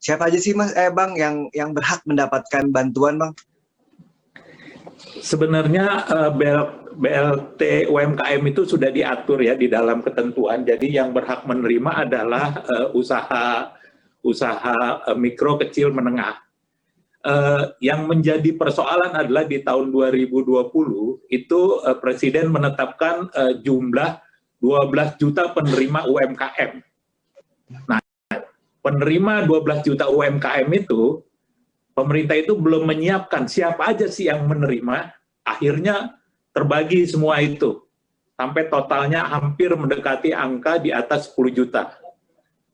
Siapa aja sih Mas, Bang yang berhak mendapatkan bantuan Bang? Sebenarnya BLT UMKM itu sudah diatur ya di dalam ketentuan. Jadi yang berhak menerima adalah usaha mikro, kecil, menengah. Yang menjadi persoalan adalah di tahun 2020 itu Presiden menetapkan jumlah 12 juta penerima UMKM. Nah, penerima 12 juta UMKM itu, pemerintah itu belum menyiapkan siapa aja sih yang menerima, akhirnya terbagi semua itu. Sampai totalnya hampir mendekati angka di atas 10 juta.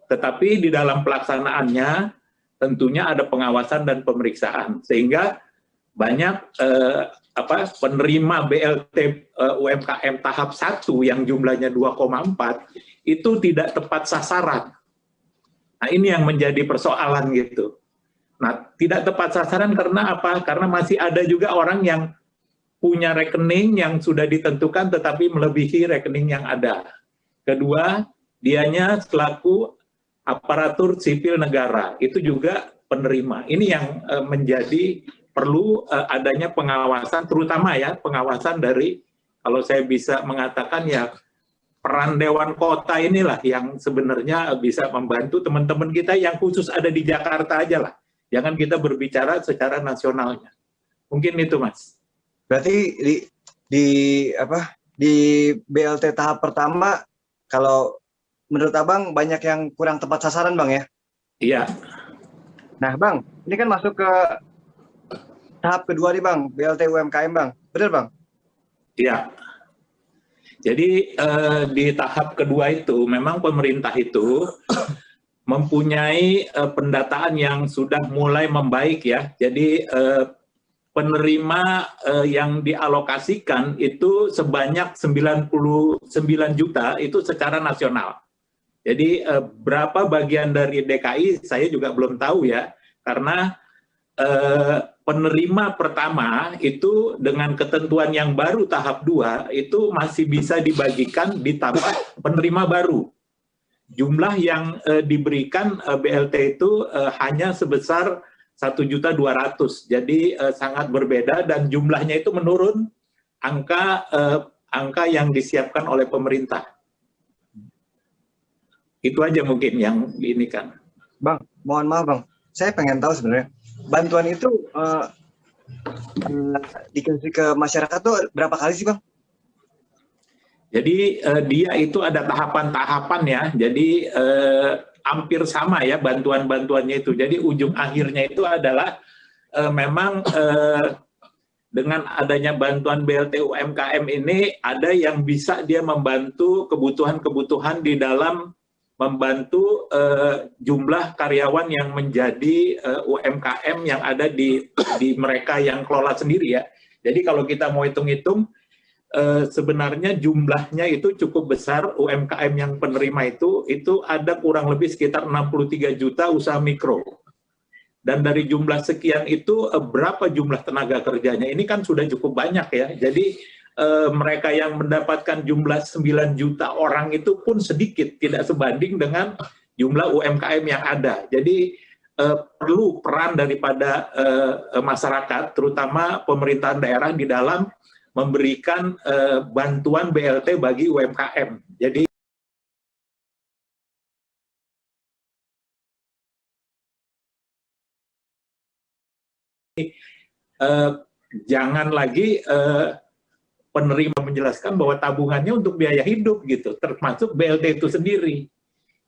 Tetapi di dalam pelaksanaannya, tentunya ada pengawasan dan pemeriksaan. Sehingga banyak penerima BLT UMKM tahap 1 yang jumlahnya 2,4, itu tidak tepat sasaran. Nah, ini yang menjadi persoalan gitu. Nah, tidak tepat sasaran karena apa? Karena masih ada juga orang yang punya rekening yang sudah ditentukan tetapi melebihi rekening yang ada. Kedua, dianya selaku aparatur sipil negara, itu juga penerima. Ini yang menjadi perlu adanya pengawasan, terutama ya pengawasan dari, kalau saya bisa mengatakan ya, peran Dewan Kota inilah yang sebenarnya bisa membantu teman-teman kita yang khusus ada di Jakarta aja lah. Jangan kita berbicara secara nasionalnya. Mungkin itu, Mas. Berarti di BLT tahap pertama, kalau menurut Abang banyak yang kurang tepat sasaran Bang ya? Iya. Nah Bang, ini kan masuk ke tahap kedua nih Bang, BLT UMKM Bang. Benar Bang? Iya. Jadi di tahap kedua itu memang pemerintah itu mempunyai pendataan yang sudah mulai membaik ya. Jadi penerima yang dialokasikan itu sebanyak 99 juta itu secara nasional. Jadi berapa bagian dari DKI saya juga belum tahu ya, karena penerima pertama itu dengan ketentuan yang baru tahap 2 itu masih bisa dibagikan ditambah penerima baru. Jumlah yang diberikan BLT itu hanya sebesar 1.200.000, jadi sangat berbeda dan jumlahnya itu menurun angka yang disiapkan oleh pemerintah. Itu aja mungkin yang ini kan. Bang, mohon maaf Bang, saya pengen tahu sebenarnya bantuan itu dikasih ke masyarakat tuh berapa kali sih Bang? Jadi dia itu ada tahapan-tahapan ya, jadi hampir sama ya bantuan-bantuannya itu. Jadi ujung akhirnya itu adalah memang dengan adanya bantuan BLT UMKM ini ada yang bisa dia membantu kebutuhan-kebutuhan di dalam membantu jumlah karyawan yang menjadi UMKM yang ada di mereka yang kelola sendiri ya. Jadi kalau kita mau hitung-hitung, sebenarnya jumlahnya itu cukup besar. UMKM yang penerima itu ada kurang lebih sekitar 63 juta usaha mikro. Dan dari jumlah sekian itu berapa jumlah tenaga kerjanya? Ini kan sudah cukup banyak ya. Jadi mereka yang mendapatkan jumlah 9 juta orang itu pun sedikit, tidak sebanding dengan jumlah UMKM yang ada. Jadi perlu peran daripada masyarakat, terutama pemerintahan daerah di dalam memberikan bantuan BLT bagi UMKM. Jadi jangan lagi penerima menjelaskan bahwa tabungannya untuk biaya hidup gitu, termasuk BLT itu sendiri.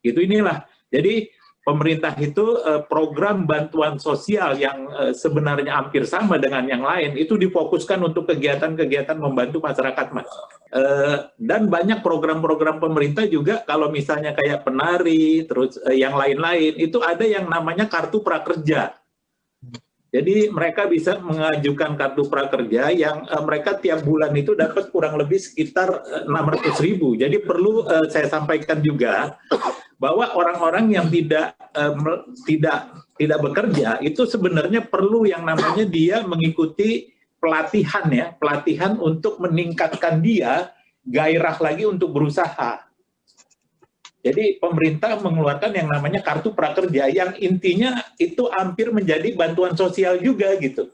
Gitu inilah. Jadi pemerintah itu program bantuan sosial yang sebenarnya hampir sama dengan yang lain itu difokuskan untuk kegiatan-kegiatan membantu masyarakat, Mas. Dan banyak program-program pemerintah juga kalau misalnya kayak penari, terus yang lain-lain itu ada yang namanya kartu prakerja. Jadi mereka bisa mengajukan kartu prakerja yang mereka tiap bulan itu dapat kurang lebih sekitar 600.000. Jadi perlu saya sampaikan juga bahwa orang-orang yang tidak bekerja itu sebenarnya perlu yang namanya dia mengikuti pelatihan ya, pelatihan untuk meningkatkan dia gairah lagi untuk berusaha. Jadi pemerintah mengeluarkan yang namanya kartu prakerja yang intinya itu hampir menjadi bantuan sosial juga gitu.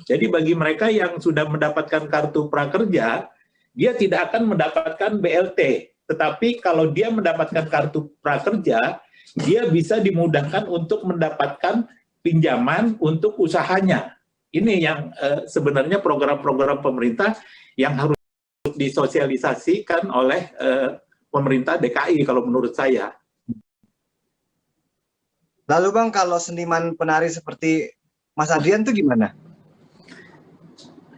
Jadi bagi mereka yang sudah mendapatkan kartu prakerja, dia tidak akan mendapatkan BLT. Tetapi kalau dia mendapatkan kartu prakerja, dia bisa dimudahkan untuk mendapatkan pinjaman untuk usahanya. Ini yang sebenarnya program-program pemerintah yang harus disosialisasikan oleh pemerintah DKI kalau menurut saya. Lalu Bang, kalau seniman penari seperti Mas Adrian itu gimana?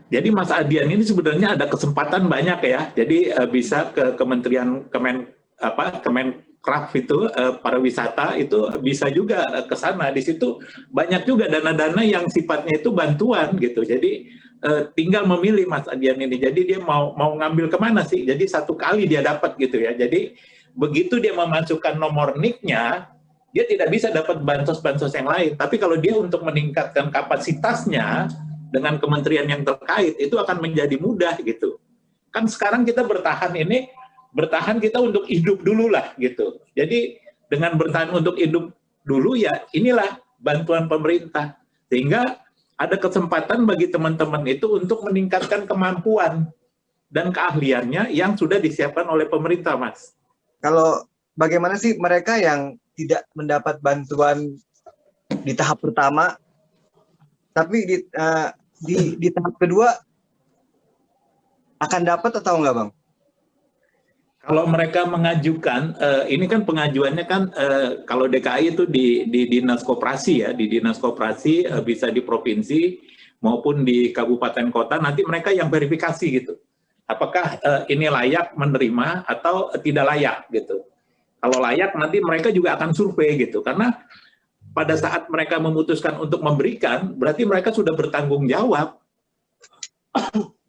Jadi Mas Adian ini sebenarnya ada kesempatan banyak ya. Jadi bisa ke Kementerian Kemenkraf itu pariwisata itu bisa juga ke sana. Di situ banyak juga dana-dana yang sifatnya itu bantuan gitu. Jadi tinggal memilih Mas Adian ini. Jadi dia mau ngambil kemana sih? Jadi satu kali dia dapat gitu ya. Jadi begitu dia memasukkan nomor NIK-nya, dia tidak bisa dapat bansos-bansos yang lain. Tapi kalau dia untuk meningkatkan kapasitasnya dengan kementerian yang terkait, itu akan menjadi mudah gitu. Kan sekarang kita bertahan kita untuk hidup dulu lah gitu. Jadi dengan bertahan untuk hidup dulu ya inilah bantuan pemerintah. Sehingga ada kesempatan bagi teman-teman itu untuk meningkatkan kemampuan dan keahliannya yang sudah disiapkan oleh pemerintah, Mas. Kalau bagaimana sih mereka yang tidak mendapat bantuan di tahap pertama, tapi di tahap kedua akan dapat atau enggak, Bang? Kalau mereka mengajukan, ini kan pengajuannya kan kalau DKI itu di dinas koperasi ya, di dinas koperasi bisa di provinsi maupun di kabupaten kota, nanti mereka yang verifikasi gitu. Apakah ini layak menerima atau tidak layak gitu. Kalau layak nanti mereka juga akan survei gitu, karena pada saat mereka memutuskan untuk memberikan, berarti mereka sudah bertanggung jawab.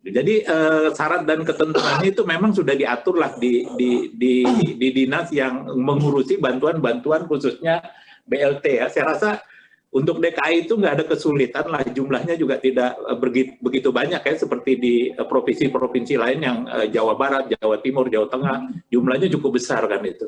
Jadi syarat dan ketentuannya itu memang sudah diatur lah di dinas yang mengurusi bantuan-bantuan khususnya BLT ya. Saya rasa untuk DKI itu nggak ada kesulitan lah, jumlahnya juga tidak begitu banyak ya seperti di provinsi-provinsi lain yang Jawa Barat, Jawa Timur, Jawa Tengah, jumlahnya cukup besar kan itu.